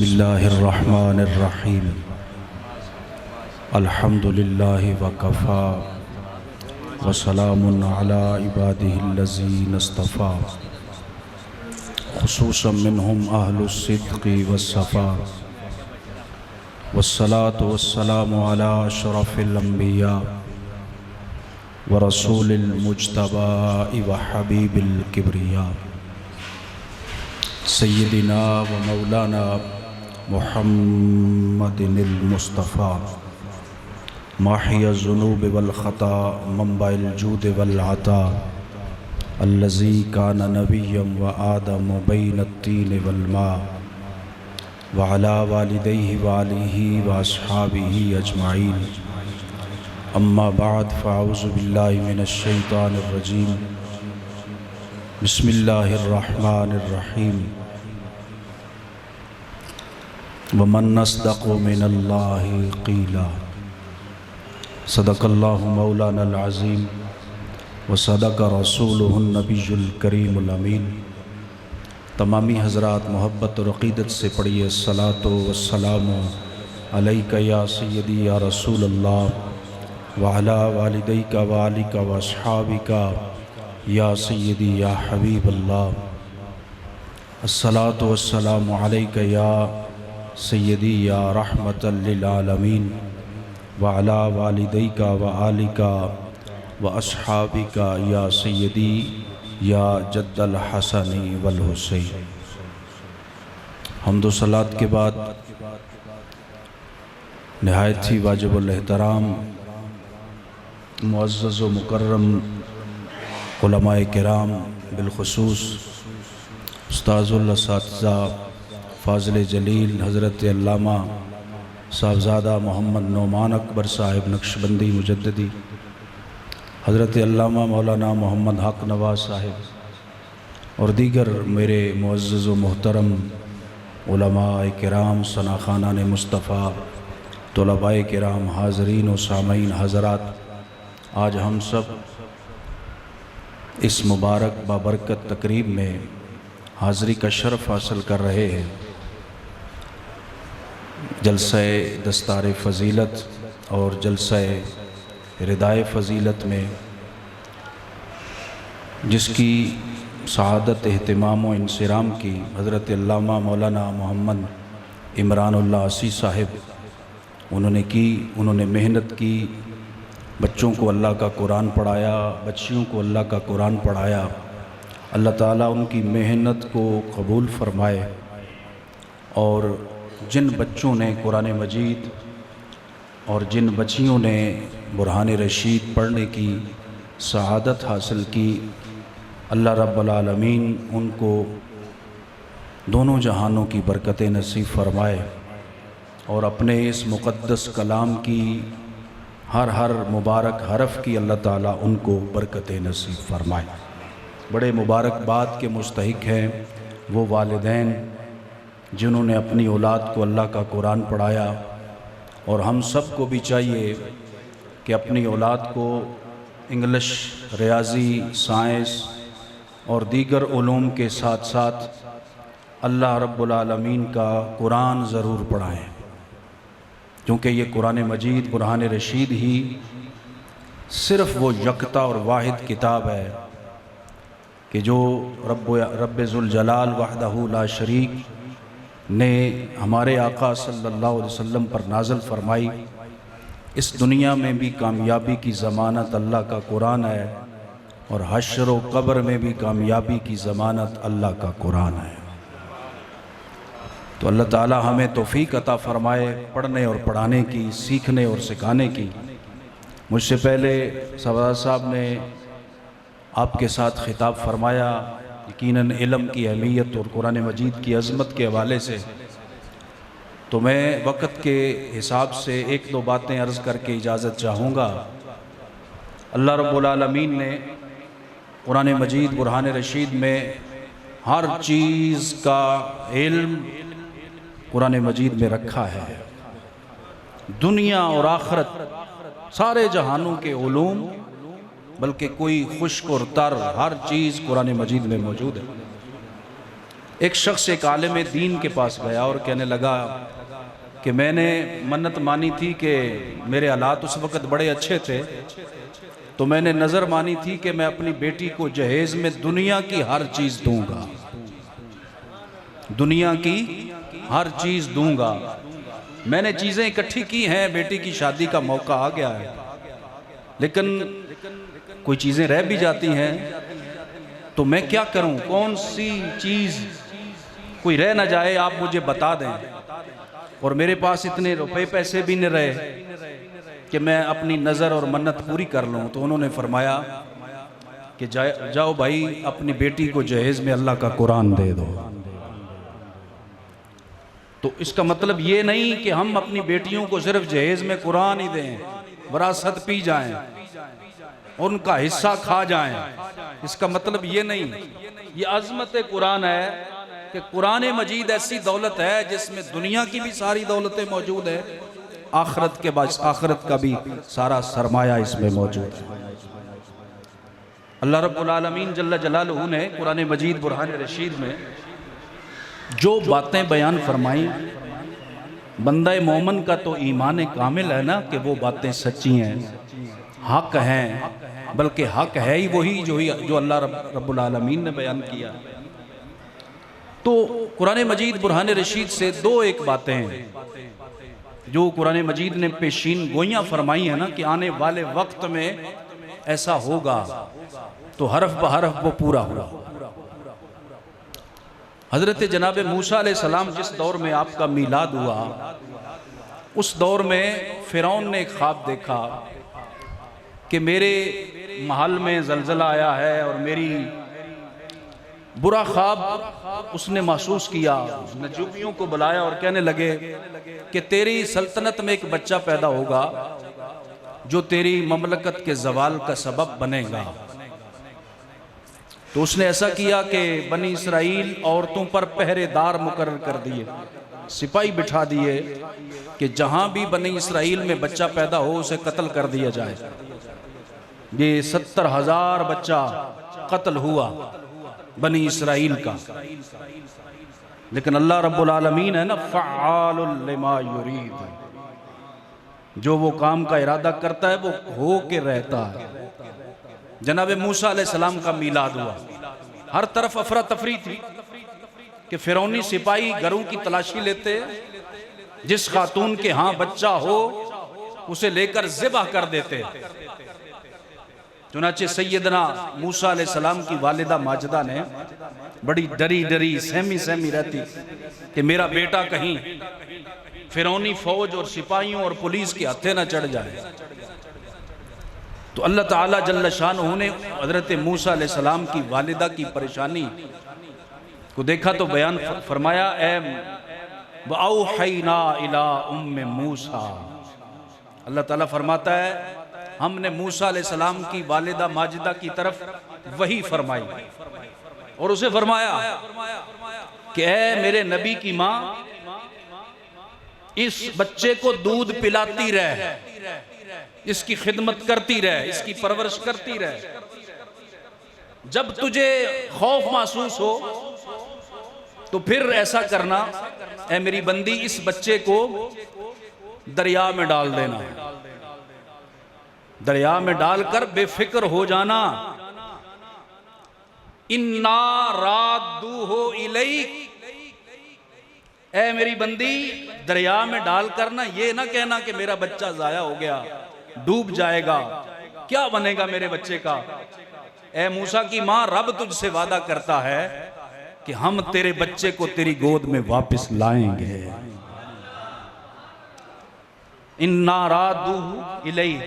बिस्मिल्लाहिर्रहमानिर्रहीम अल्हम्दुलिल्लाहि वकफ़ा वसलामुन अला इबादिहिल्लज़ीन इस्तफ़ा खुसूसन मिनहुम अहलुस्सिद्क़ि वस्सफ़ा वस्सलातु वस्सलामु अला अशरफ़िल अंबिया व रसूलिल मुज्तबा व हबीबिल किब्रिया सय्यदिना व मौलाना मुहम्मदिनिल मुस्तफ़ा माहिया ज़ुनूब वल ख़ता मंबाइल जूद वल अता अल्लज़ी कान नबिय्यम व आदम बैन तीन वल मा व अला वालिदैहि व आलिहि व अस्हाबिहि अजमाइन अम्मा बाद फ़अऊज़ु बिल्लाहि मिनश शैतानिर रजीम बिस्मिल्लाहिर रहमानिर रहीम वमन अस्दक़ु मिनल्लाहि क़ीला सदक़ल्लाहु मौलानल अज़ीम व सदक़ रसूलुहुन नबियुल करीमुल अमीन। तमामी हज़रात मोहब्बत और अक़ीदत से पढ़िए सलातो वस्सलामु अलैका या सय्यदी या रसूल अल्लाह व अला वालिदैका व आलिका व अस्हाबिका या सय्यदी या हबीब अल्लाह। अस्सलातु वस्सलामु अलैका या सय्यदी या रहमतल लिल आलमीन व अला वालिदैका व आलिका व अस्हाबिका या सय्यदी या जद्दल हसनी वल हुसैन। हम्दो सलात के बाद नहायत ही वाजिबुल एहतराम मुअज़्ज़ज़ व मुकर्रम उलमाए किराम बिलखुसूस उस्ताज़ुल असातिज़ा फ़ाज़िल जलील हज़रत अल्लामा साहबज़ादा मोहम्मद नौमान अकबर साहिब नक्शबंदी मुजद्दिदी, हज़रत अल्लामा मौलाना मोहम्मद हक़ नवाज़ साहिब और दीगर मेरे मुअज़्ज़ज़ व मोहतरम उलमाए किराम सनाख़ानान मुस्तफ़ा तुलबाए किराम हाज़रीन व सामीन हज़रात, आज हम सब इस मुबारक बाबरकत तकरीब में हाज़री का शर्फ़ हासिल कर रहे हैं। जलसाए दस्तार फ़ज़ीलत और जलसाए रिदाए फ़ज़ीलत में जिसकी सआदत एहतिमाम व इंसिराम की हज़रत अल्लामा मौलाना मोहम्मद इमरानुल्लाह असी साहिब उन्होंने मेहनत की, बच्चों को अल्लाह का कुरान पढ़ाया, बच्चियों को अल्लाह का कुरान पढ़ाया। अल्लाह ताला उनकी मेहनत को कबूल फ़रमाए और जिन बच्चों ने कुरान मजीद और जिन बच्चियों ने बुरहान रशीद पढ़ने की सआदत हासिल की, अल्लाह रब्बुल आलमीन उनको दोनों जहानों की बरकतें नसीब फ़रमाए और अपने इस मुक़द्दस कलाम की हर मुबारक हरफ की अल्लाह ताला उनको बरकतें नसीब फ़रमाए। बड़े मुबारकबाद के मुस्तहिक़ हैं वो वालिदैन जिन्होंने अपनी औलाद को अल्लाह का कुरान पढ़ाया, और हम सब को भी चाहिए कि अपनी औलाद को इंग्लिश, रियाज़ी, साइंस और दीगर उलूम के साथ साथ अल्लाह रब्बुल आलमीन का कुरान ज़रूर पढ़ाएँ, क्योंकि ये कुरान मजीद बुरहान रशीद ही सिर्फ़ वो यकता और वाहिद किताब है कि जो रब्बुल जलाल वहदहू ला शरीक ने हमारे आका सल्लल्लाहु अलैहि वसल्लम पर नाज़िल फ़रमाई। इस दुनिया में भी कामयाबी की ज़मानत अल्लाह का कुरान है और हश्र व क़ब्र में भी कामयाबी की ज़मानत अल्लाह का कुरान है। तो अल्लाह ताला हमें तौफ़ीक़ अता फ़रमाए पढ़ने और पढ़ाने की, सीखने और सिखाने की। मुझसे पहले सरदार साहब ने आपके साथ ख़िताब फरमाया, यकीनन इल्म की अहमियत और कुरान मजीद की अज़मत के हवाले से, तो मैं वक़्त के हिसाब से एक दो बातें अर्ज़ करके इजाज़त चाहूँगा। अल्लाह रब्बुल आलमीन ने कुरान मजीद बुरहान रशीद में हर चीज़ का इल्म कुरान मजीद में रखा है। दुनिया और आखिरत सारे जहानों के उलूम, बल्कि कोई खुश्क और तर हर चीज़ कुरान मजीद में मौजूद है। एक शख्स एक आलिम दीन के पास गया और कहने लगा कि मैंने मन्नत मानी थी कि मेरे हालात उस वक़्त बड़े अच्छे थे, तो मैंने नज़र मानी थी कि मैं अपनी बेटी को जहेज़ में दुनिया की हर चीज़ दूंगा, दुनिया की हर चीज़ दूंगा। मैंने चीज़ें इकट्ठी की हैं, बेटी की शादी का मौका आ गया है, लेकिन कोई चीज़ें रह भी जाती हैं, तो मैं क्या करूं? कौन सी चीज़ कोई रह ना जाए, आप मुझे बता दें। और मेरे पास इतने रुपए पैसे भी नहीं रहे कि मैं अपनी नज़र और मन्नत पूरी कर लूं। तो उन्होंने फरमाया कि जाओ भाई, अपनी बेटी को जहेज़ में अल्लाह का कुरान दे दो। तो इसका मतलब ये नहीं कि हम अपनी बेटियों को सिर्फ जहेज़ में कुरान ही दें, विरासत पी जाएं, उनका हिस्सा खा जाएं। इसका मतलब ये नहीं। ये अज़मत कुरान है कि कुरान मजीद ऐसी दौलत है जिसमें दुनिया की भी सारी दौलतें मौजूद है, आखिरत के बाद आखिरत का भी सारा सरमाया इसमें मौजूद है। अल्लाह रब्बुल आलमीन जल्ल जलालहू ने कुरान मजीद बुरहान रशीद में जो बातें बयान फरमाई, बंदा मोमन का तो ईमान कामिल है ना कि वो बातें सच्ची हैं, हक हैं, बल्कि हक है ही वही जो अल्लाह रब्बुल आलमीन ने बयान किया। तो कुरान मजीद बुरहान रशीद से दो एक बातें हैं जो कुरान मजीद ने पेशीन गोइयाँ फरमाई है ना कि आने वाले वक्त में ऐसा होगा, तो हरफ ब हरफ वो पूरा हुआ। हज़रत जनाब मूसा अलैहिस्सलाम जिस दौर में आपका मीलाद हुआ, उस दौर में फ़िरौन ने एक ख्वाब देखा कि मेरे महल में ज़लज़ला आया है, और मेरी बुरा ख्वाब उसने महसूस किया। नजूमियों को बुलाया और कहने लगे कि तेरी सल्तनत में एक बच्चा पैदा होगा जो तेरी ममलकत के जवाल का सबब बनेगा। तो उसने ऐसा किया कि बनी इसराइल औरतों पर पहरेदार मुकर्रर कर दिए, सिपाही बिठा दिए कि जहां भी बनी इसराइल में बच्चा पैदा हो उसे कत्ल कर दिया जाए। ये 70,000 बच्चा कत्ल हुआ बनी इसराइल का। लेकिन अल्लाह रब्बुल आलमीन है ना, फ़अालुल लिमा युरीद, जो वो काम का इरादा करता है वो हो के रहता है। जनाब मूसा अलैहिस्सलाम का मीलाद हुआ, हर तरफ अफरा तफरी थी कि फिरौनी सिपाही घरों की तलाशी लेते, जिस खातून के यहाँ बच्चा हो उसे लेकर ज़िबा कर देते। चुनाचे सैयदना मूसा अलैहिस्सलाम की वालिदा माजिदा ने बड़ी डरी डरी सहमी सहमी रहती कि मेरा बेटा कहीं फिरौनी फौज और सिपाहियों और पुलिस के हत्थे न चढ़ जाए। तो अल्लाह ताला जल्ल शानहू ने हज़रत मूसा अलैहिस्सलाम की वालिदा की परेशानी को देखा तो बयान फरमाया, वअौहैना इला उम्मे मूसा, अल्लाह ताला फरमाता है हमने मूसा अलैहिस्सलाम की वालिदा माजिदा की तरफ वही फरमाई और उसे फरमाया कि ऐ मेरे नबी की माँ, इस बच्चे को दूध पिलाती रहे, इसकी खिदमत करती रहे, इसकी परवरिश करती रहे। जब तुझे खौफ महसूस हो तो फिर ऐसा करना, ऐ मेरी बंदी, इस बच्चे को दरिया में डाल देना, दरिया में डालकर बेफिक्र हो जाना। इन्ना रादूहु इलैक, ऐ मेरी बंदी, दरिया में डाल कर ना ये ना कहना कि मेरा बच्चा जाया हो गया, डूब जाएगा, क्या बनेगा मेरे बच्चे का। ऐ मूसा की मां, रब तुझसे वादा करता है कि हम तेरे बच्चे को तेरी गोद में वापस लाएंगे। इन्ना रादूहु इलैक,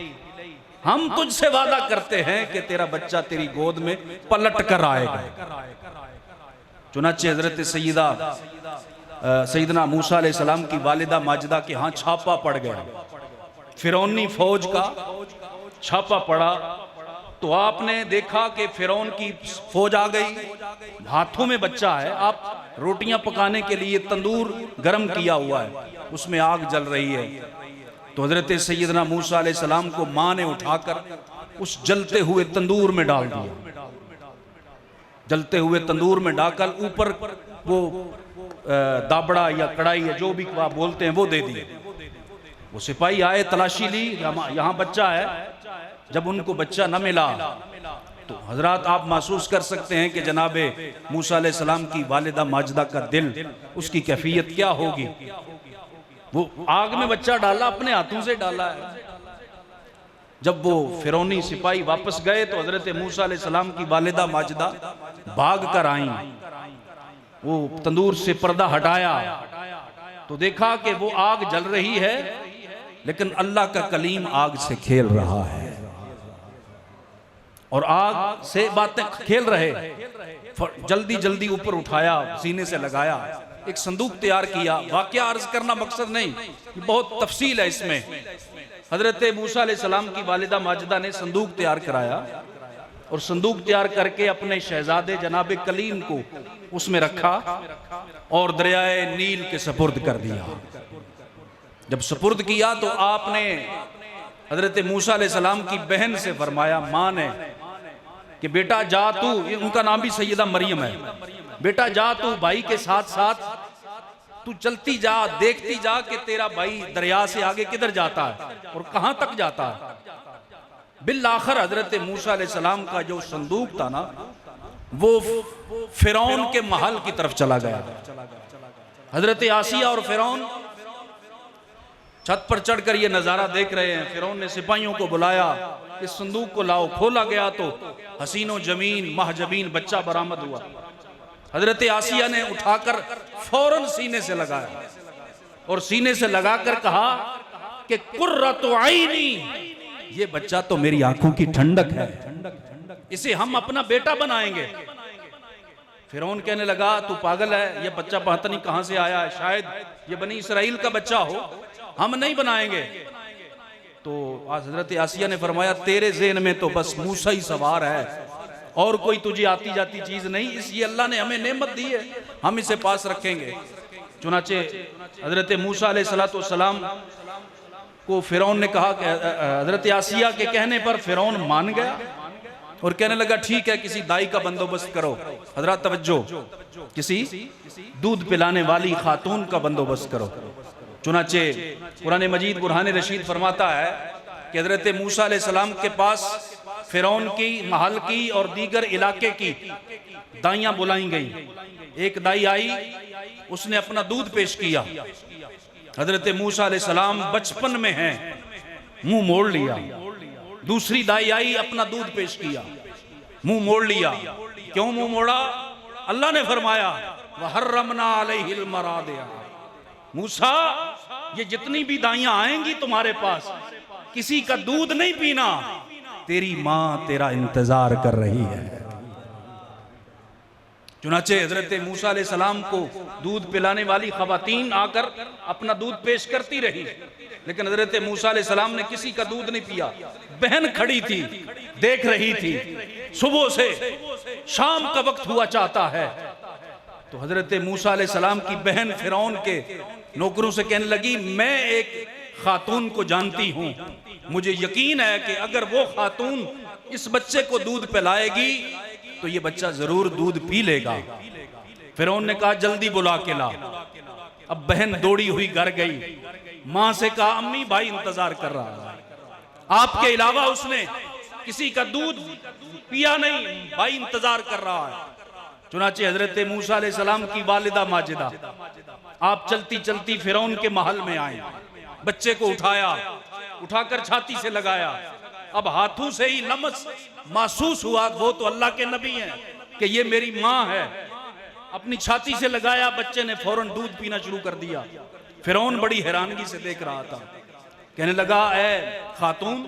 हम तुझसे वादा करते हैं कि तेरा बच्चा तेरी गोद में पलट कर आएगा। चुनाचे हजरत सैयदना मूसा अलैहिस्सलाम की वालिदा माजिदा के यहाँ छापा पड़ गया, फिरौनी फौज का छापा पड़ा। तो आपने देखा कि फिरौन की फौज आ गई, हाथों में बच्चा है, आप रोटियां पकाने के लिए तंदूर गर्म किया हुआ है, उसमें आग जल रही है। तो हजरत सैयदना मूसा अलैहिस्सलाम को माँ ने उठाकर उस जलते हुए तंदूर में डाल दिया, जलते हुए तंदूर में डालकर ऊपर वो दाबड़ा या कढ़ाई या जो भी आप बोलते हैं वो दे दिए। वो सिपाही आए, तलाशी ली, यहाँ बच्चा है। जब उनको बच्चा न मिला तो हजरात आप महसूस कर सकते हैं कि जनाबे मूसा अलैहिस्सलाम की वालिदा माजिदा का दिल, उसकी कैफियत क्या होगी। वो आग में बच्चा डाला, अपने हाथों से डाला है। जब वो फिरौनी सिपाही वापस गए तो हजरत मूसा अलैहिस्सलाम की वालिदा माजिदा भाग कर आई। वो तंदूर से पर्दा हटाया तो देखा कि वो आग जल रही है, लेकिन अल्लाह का कलीम आग से खेल रहा है और आग से बातें खेल रहे। जल्दी जल्दी ऊपर उठाया, सीने से लगाया, एक संदूक तैयार किया। वाकया अर्ज करना मकसद नहीं, बहुत तफसील है इसमें। हजरत मूसा अलैहिस्सलाम की वालिदा माजिदा ने संदूक तैयार कराया और संदूक तैयार करके अपने शहजादे जनाबे कलीम को उसमें रखा और दरियाए नील के सपुर्द कर दिया। जब सपुर्द किया तो आपने हजरत मूसा अलैहिस्सलाम की बहन से फरमाया, माँ ने, कि बेटा जा तू, उनका नाम भी सैयदा मरियम है, बेटा जा तू भाई के साथ साथ तू चलती जा, देखती जा कि तेरा भाई दरिया से आगे किधर जाता है और कहां तक जाता है। बिल आखिर हजरत मूसा अलैहिस्सलाम का जो संदूक था ना, वो फिरौन के महल की तरफ चला गया। हजरत आसिया और फिरौन छत पर चढ़कर ये नजारा देख रहे हैं। फिरौन ने सिपाहियों को बुलाया, इस संदूक को लाओ। खोला गया तो हसीनो जमीन महजबीन बच्चा बरामद हुआ। हजरत आसिया ने उठाकर फौरन सीने से लगाया और सीने से लगाकर कहा कि कुर्रतु आईनी, ये बच्चा तो मेरी आंखों की ठंडक है, इसे हम अपना बेटा बनाएंगे। फिरौन कहने लगा तू पागल है, ये बच्चा पता नहीं कहां से आया है, शायद ये बनी इसराइल का बच्चा हो, हम नहीं बनाएंगे। तो हजरत आसिया ने फरमाया तेरे ज़हन में तो बस मूसा ही सवार है और कोई तुझे आती जाती चीज नहीं, इसलिए अल्लाह ने हमें नेमत दी है, हम इसे पास रखेंगे। चुनाचे हजरत मूसा अलैहिस्सलाम को फिरौन ने कहा कि हजरत आसिया के कहने पर फिरौन मान गया और कहने लगा ठीक है, किसी दाई का बंदोबस्त करो। हजरत तवज्जो, किसी दूध पिलाने वाली खातून का बंदोबस्त करो। चुनाचे कुरान मजीद बुरहान रशीद फरमाता है कि हजरत मूसा अलैहिस्सलाम के पास फिरौन की, महल की और दीगर इलाके की दाइयां बुलाई गई। एक दाई आई, उसने अपना दूध पेश किया। हजरत मूसा अलैहिस्सलाम बचपन में हैं, मुंह मोड़ लिया। दूसरी दाई आई, अपना दूध पेश किया, मुंह मोड़ लिया। क्यों मुंह मोड़ा? अल्लाह ने फरमाया वहर्रमना अलैहिल मरादिया, मूसा ये जितनी भी दाइयां आएंगी तुम्हारे पास, किसी का दूध नहीं पीना, तेरी मां तेरा इंतजार कर रही है। चुनाचे हजरत मूसा अलैहिस्सलाम को दूध पिलाने वाली खवातीन आकर अपना दूध पेश करती रही, लेकिन हजरत मूसा अलैहिस्सलाम ने किसी का दूध नहीं पिया। बहन खड़ी थी, देख रही थी। सुबह से शाम का वक्त हुआ चाहता है तो हजरत मूसा अलैहिस्सलाम की बहन फिरौन के नौकरों से कहने लगी, मैं एक खातून को जानती हूं, मुझे यकीन है कि अगर वो खातून इस बच्चे को दूध पिलाएगी तो ये बच्चा जरूर दूध पी लेगा। फिरौन ने कहा जल्दी बुला के ला। अब बहन दौड़ी हुई घर गई, मां से कहा अम्मी भाई इंतजार कर रहा है, आपके अलावा उसने किसी का दूध पिया नहीं, भाई इंतजार कर रहा है। चुनाचे हजरत मूसा अलैहिस्सलाम की वालिदा माजिदा आप चलती चलती फिरौन के महल में आए, बच्चे को उठाया, उठाकर छाती से लगाया। अब हाथों से ही लम्स महसूस हुआ वो तो अल्लाह के नबी हैं कि ये मेरी माँ है। अपनी छाती से लगाया, बच्चे ने फौरन दूध पीना शुरू कर दिया। फिरौन बड़ी हैरानगी से देख रहा था, कहने लगा ऐ खातून,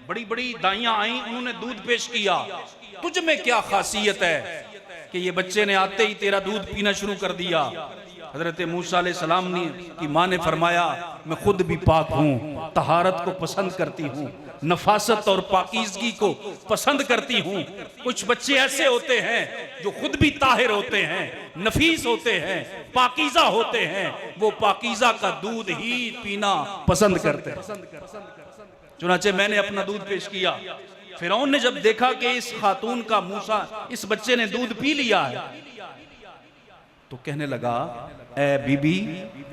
बड़ी बड़ी दाइयां आई, उन्होंने दूध पेश किया, तुझ में क्या खासियत है कि ये बच्चे ने आते ही तेरा दूध पीना शुरू कर दिया। हजरत मूसा अलैहिस्सलाम ने की माँ ने फरमाया मैं खुद भी पाक हूँ, तहारत को पसंद करती हूँ, नफासत और पाकीज़गी को पसंद करती हूँ। कुछ बच्चे ऐसे होते हैं जो खुद भी ताहिर होते हैं, नफीस होते हैं, पाकीज़ा होते हैं, वो पाकीज़ा का दूध ही पीना पसंद करते हैं। चुनाचे मैंने अपना दूध पेश किया। फिरौन ने जब देखा कि इस खातून का मूसा, इस बच्चे ने दूध पी लिया है, तो कहने लगा, ए बीबी,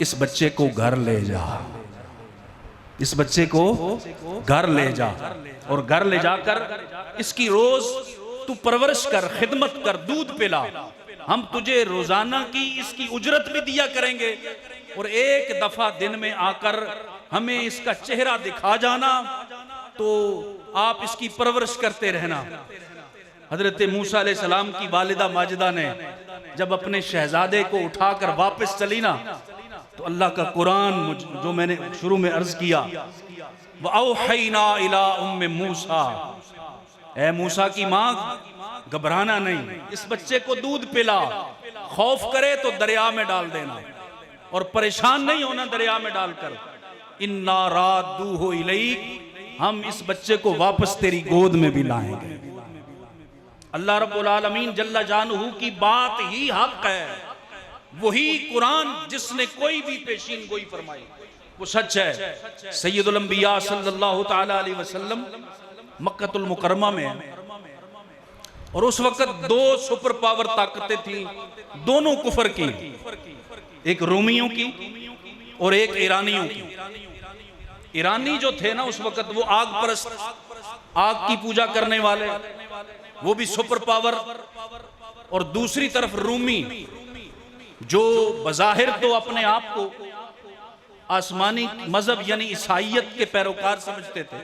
इस बच्चे को घर ले जा, इस बच्चे को घर ले जा, और घर ले जाकर इसकी रोज तू परवरिश कर, खिदमत कर, दूध पिला। हम तुझे रोजाना की इसकी उजरत भी दिया करेंगे, और एक दफा दिन में आकर हमें इसका चेहरा दिखा जाना, तो आप इसकी परवरिश करते रहना। हजरत मूसा अलैहिस्सलाम की वालिदा माजिदा ने जब अपने शहजादे को उठाकर वापस चली ना, तो अल्लाह का कुरान, जो मैंने शुरू में अर्ज किया, वअौहैना इला उम्मे मूसा, ए मूसा की माँ घबराना नहीं, इस बच्चे को दूध पिला, खौफ करे तो दरिया में डाल देना, और परेशान नहीं होना दरिया में डालकर। इन्ना रादूहु इलैक, हम इस बच्चे को वापस तेरी गोद में भी लाएंगे। अल्लाह रब्बुल आलमीन जल्ला जानहू की बात ही हक है, वही कुरान जिसने कोई भी पेशीन गोई फरमाई वो सच है। सैयदुल अंबिया सल्लल्लाहु ताला अलैहि वसल्लम मक्कतुल मुकर्रमा में, और उस वक्त दो सुपर पावर ताकतें थी, दोनों कुफर की, एक रोमियों की और एक ईरानियों की। ईरानी जो थे ना उस वक्त, वो आग परस्त, आग की पूजा करने वाले, वो भी सुपर पावर, और दूसरी तरफ रूमी जो बज़ाहिर तो अपने आप को आसमानी मजहब यानी ईसाइयत के पैरोकार समझते थे।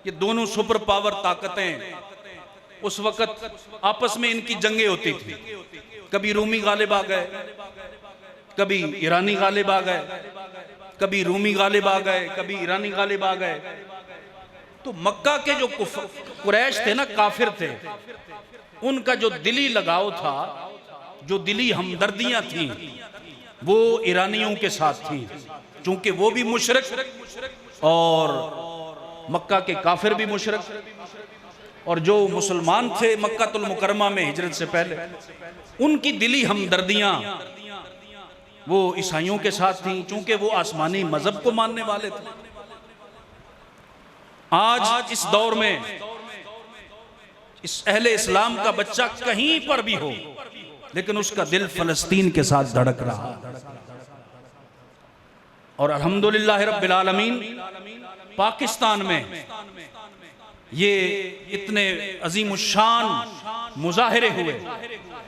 ये दोनों सुपर पावर ताकतें उस वक्त आपस में इनकी जंगें होती थी, कभी रूमी गालिब आ गए, कभी ईरानी गालिब आ गए, कभी रूमी गालिब आ गए, कभी ईरानी गालिब आ गए। तो मक्का के जो कुरैश थे ना, काफिर थे, उनका जो दिली लगाव था, जो दिली हमदर्दियां थी, वो ईरानियों के साथ थी, क्योंकि वो भी मुशरिक और मक्का के काफिर भी मुशरिक, और जो मुसलमान थे मक्कातुल मुकर्रमा में हिजरत से पहले, उनकी दिली हमदर्दियां वो ईसाइयों के साथ थी, क्योंकि वो आसमानी मजहब को मानने वाले थे। आज इस दौर में इस अहले इस्लाम का बच्चा कहीं पर भी हो, लेकिन उसका दिल फलस्तीन के साथ धड़क रहा। और अल्हम्दुलिल्लाह रब्बिल आलमीन पाकिस्तान में ये इतने अजीमुशान मुजाहिरे हुए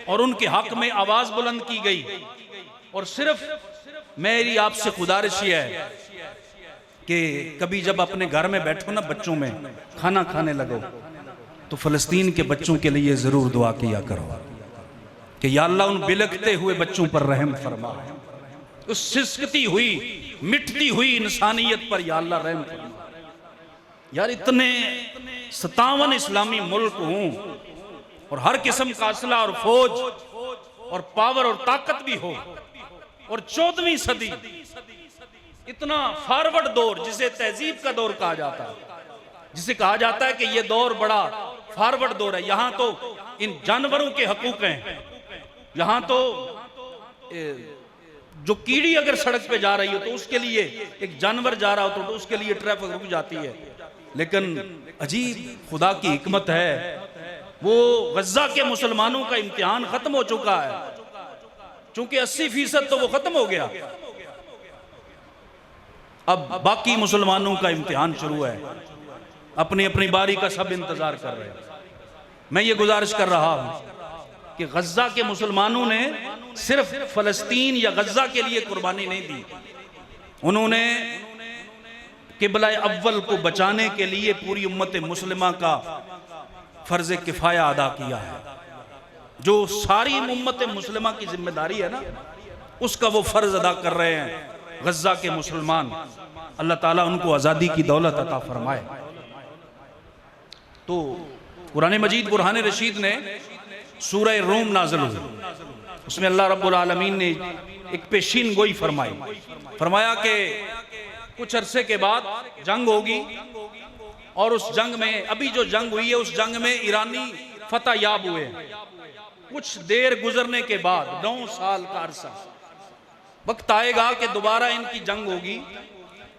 और उनके हक में आवाज बुलंद की गई। और सिर्फ मेरी आपसे गुजारिश ये है कि कभी जब अपने घर में बैठो ना, बच्चों में खाना खाने लगो, तो फलस्तीन के बच्चों के लिए जरूर दुआ किया करो कि या अल्लाह उन बिलखते हुए बच्चों पर रहम फरमा, उस सिसकती हुई मिटती हुई इंसानियत पर या अल्लाह रहम फरमा। यार इतने 57 इस्लामी मुल्क हों और हर किस्म का असला और फौज और पावर और ताकत भी हो, और 14वीं सदी इतना फॉरवर्ड दौर, जिसे तहजीब का दौर कहा जाता है, जिसे कहा जाता है कि यह दौर बड़ा फॉरवर्ड दौर है। यहां तो इन जानवरों के हकूक हैं, यहां तो जो कीड़ी अगर सड़क पे जा रही हो तो उसके लिए, एक जानवर जा रहा हो तो उसके लिए ट्रैफिक रुक जाती है। लेकिन अजीब खुदा की हिकमत है, वो गज्जा के मुसलमानों का इम्तिहान खत्म हो चुका है, क्योंकि 80% तो वो खत्म हो गया। अब बाकी मुसलमानों का इम्तिहान शुरू है, अपनी अपनी बारी का सब इंतजार कर रहे हैं। मैं ये गुजारिश कर रहा हूं कि गज्जा के मुसलमानों ने सिर्फ फलस्तीन या गज्जा के लिए कुर्बानी नहीं दी, उन्होंने किबला अव्वल को बचाने के लिए पूरी उम्मत मुस्लिमा का फर्ज किफाया अदा किया है। जो सारी उम्मत मुस्लिमा की जिम्मेदारी है ना, उसका वो फर्ज अदा कर रहे हैं गज्जा के मुसलमान। अल्लाह ताला उनको आज़ादी की दौलत अता फरमाए। तो कुरान मजीद बुरहान रशीद ने सूरह रूम नाज़िल हुई, उसमें अल्लाह रब्बुल आलमीन ने एक पेशीन गोई फरमाई, फरमाया कि कुछ अरसे के बाद जंग होगी, और उस जंग में, अभी जो जंग हुई है उस जंग में ईरानी फतह याब हुए हैं। कुछ देर गुजरने के बाद 9 साल का अरसा, वक्त आएगा कि दोबारा इनकी जंग होगी,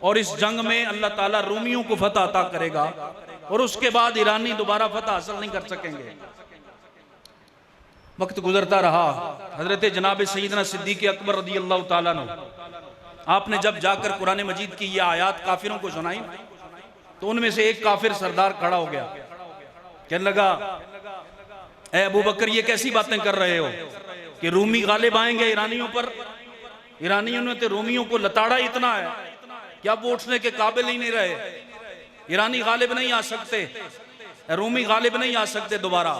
और इस जंग में अल्लाह ताला रूमियों को फतह अता करेगा, और उसके बाद ईरानी दोबारा फतह हासिल नहीं कर सकेंगे। वक्त गुजरता रहा, हजरत जनाब सैयदना सिद्दीक़ अकबर रज़ी अल्लाह ताला अन्हु, आपने जब जाकर कुरान मजीद की ये आयात काफिरों को सुनाई तो उनमें से एक काफिर सरदार खड़ा हो गया, कहने लगा, ए अबू बकर ये कैसी बातें कर रहे हो कि रूमी गालिब आएंगे ईरानियों पर? ईरानियों ने तो रोमियों को लताड़ा इतना है कि अब वो उठने के काबिल ही नहीं रहे। ईरानी गालिब नहीं आ सकते, रूमी गालिब नहीं आ सकते दोबारा।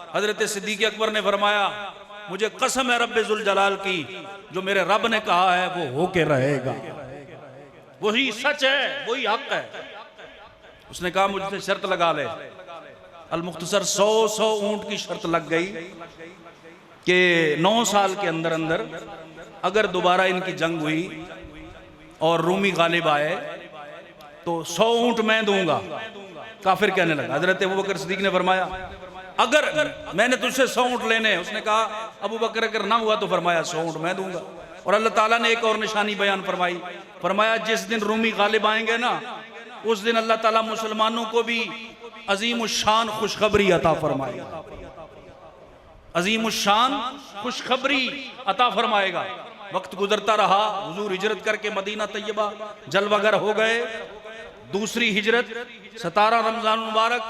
हजरत सिद्दीक़ अकबर ने फरमाया, मुझे कसम है रब्बे जुल जलाल की, जो मेरे रब ने कहा है वो होके रहेगा, वही सच है, वही हक है। उसने कहा मुझसे शर्त लगा ले। अल मुख्तसर 100 ऊंट की शर्त लग गई कि 9 साल के अंदर अंदर अगर दोबारा इनकी जंग हुई और रूमी गालिब आए तो 100 ऊंट मैं दूंगा। काफिर कहने लगा। हजरत अबू बकर सिद्दीक ने फरमाया, अगर मैंने तुझसे 100 ऊंट लेने हैं। उसने कहा अबू बकर अगर ना हुआ तो फरमाया 100 ऊंट मैं दूंगा। और अल्लाह ताला ने एक और निशानी बयान फरमाई, फरमाया जिस दिन रूमी गालिब आएंगे ना, उस दिन अल्लाह ताला मुसलमानों को भी अजीम शान खुशखबरी अता फरमाएगा, अजीम शान खुशखबरी अता फरमाएगा। वक्त गुजरता रहा, हुजूर हिजरत करके मदीना तैयबा जलवागर हो गए। दूसरी हिजरत 17 रमजान मुबारक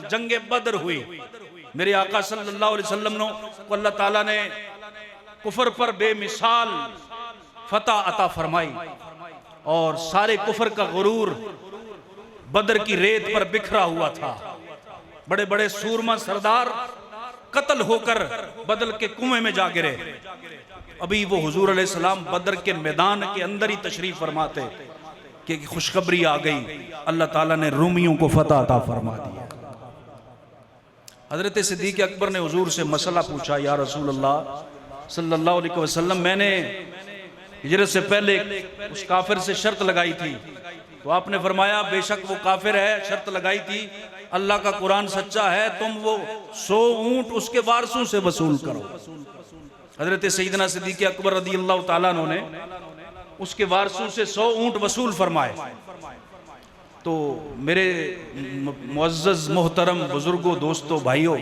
जंगे बदर हुई। मेरे आका सल्लल्लाहु अलैहि वसल्लम को अल्लाह ताला ने कुफर पर बेमिसाल फतह अता फरमाई और सारे कुफर का गुरूर बदर की रेत पर बिखरा हुआ था। बड़े बड़े सूरमा सरदार कत्ल होकर बदर के कुएं में जा गिरे। अभी वो हुजूर अलैहिस्सलाम बदर के मैदान के अंदर ही तशरीफ फरमाते कि खुशखबरी आ गई, अल्लाह ताला ने रूमियों को फतह अता फरमा दिया। हजरत सिद्दीक़ अकबर ने हुजूर से मसला पूछा, या रसूल अल्लाह सल्लल्लाहु अलैहि वसल्लम, मैंने हिजरत से पहले उस काफिर से शर्त लगाई थी, तो आपने फरमाया बेशक वो काफिर है, शर्त लगाई थी, अल्लाह का कुरान सच्चा है, तुम वो 100 ऊंट उसके वारसों से वसूल करो। हजरत सैयदना सिद्दीक़ अकबर रज़ी अल्लाह ताला अन्हु ने उसके वारसों से 100 ऊंट वसूल फरमाए। तो मेरे मुअज़्ज़ज़ मोहतरम बुजुर्गों, दोस्तों, भाइयों,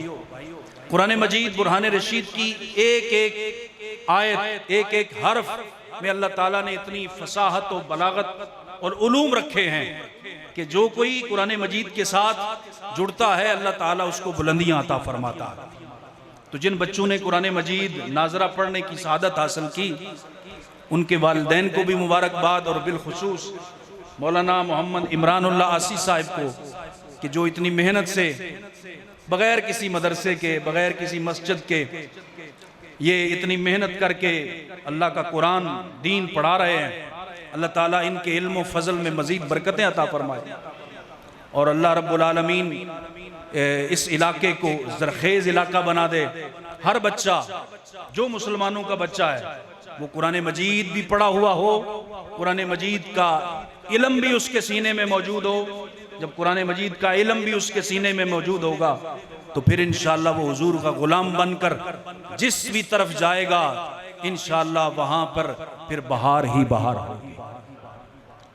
कुरान मजीद बुरहान रशीद की एक एक आयत, एक एक हर्फ में अल्लाह ताला ने इतनी फसाहत और बलागत और उलूम रखे हैं कि जो कोई कुरान मजीद के साथ जुड़ता है अल्लाह ताला उसको बुलंदियां अता फरमाता है। तो जिन बच्चों ने कुरान मजीद नाजरा पढ़ने की सआदत हासिल की, उनके वालिदैन को भी मुबारकबाद, और बिलखुसूस मौलाना मोहम्मद इमरानुल्लाह आसी साहिब को कि जो इतनी मेहनत से बग़ैर किसी मदरसे के, बग़ैर किसी मस्जिद के, ये इतनी मेहनत करके अल्लाह का कुरान दीन पढ़ा रहे हैं। अल्लाह ताला इनके इल्म व फजल में मजीद बरकतें अता फरमाए और अल्लाह रब्बुल आलमीन इस इलाके को ज़रखेज़ इलाका बना दे। हर बच्चा जो मुसलमानों का बच्चा है वो कुरान मजीद भी पढ़ा हुआ हो, कुरान मजीद का इल्म भी उसके सीने में मौजूद हो। जब कुरान मजीद का इल्म भी उसके सीने में मौजूद होगा तो फिर इंशाअल्लाह वो हुजूर का गुलाम बनकर जिस भी तरफ जाएगा इंशाअल्लाह वहाँ पर फिर बहार ही बहार होगी।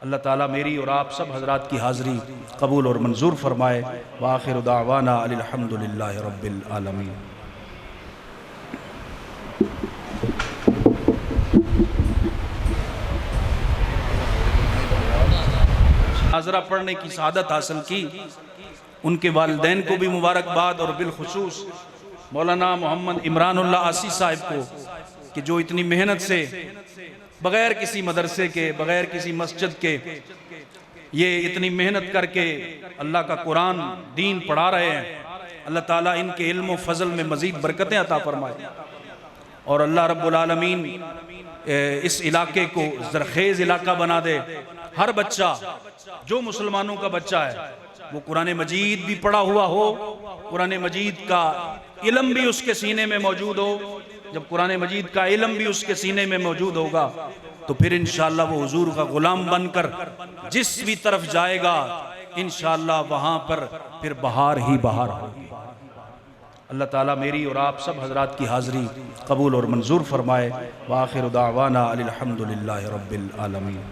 अल्लाह ताला मेरी और आप सब हजरात की हाज़री कबूल और मंजूर फरमाए। व आखिरु दावाना अनिल हम्दुलिल्लाहि रब्बिल आलमीन। नाज़रा पढ़ने की सआदत हासिल की, उनके वालिदैन को भी मुबारकबाद, और बिलखुसूस मौलाना मोहम्मद इमरानुल्लाह आसी साहिब को कि जो इतनी मेहनत से बग़ैर किसी मदरसे के, बग़ैर किसी मस्जिद के, ये इतनी मेहनत करके अल्लाह का कुरान दीन पढ़ा रहे हैं। अल्लाह ताला इनके इल्म व फजल में मज़ीद बरकतें अता फरमाए और अल्लाह रब्बुल आलमीन इस इलाके को ज़रखेज़ इलाका बना दे। हर बच्चा जो मुसलमानों का बच्चा है वो कुरान मजीद भी पढ़ा हुआ हो, कुरान मजीद का इल्म भी उसके सीने में मौजूद हो। जब कुरान मजीद का इल्म भी उसके सीने में मौजूद होगा तो फिर इंशाअल्लाह वो हुजूर का गुलाम बनकर जिस भी तरफ जाएगा इंशाअल्लाह वहाँ पर फिर बहार ही बहार होगी। अल्लाह ताला मेरी और आप सब हजरात की हाज़री कबूल और मंजूर फरमाए। व आखिरु दावाना अनिल हम्दुलिल्लाहि रब्बिल आलमीन।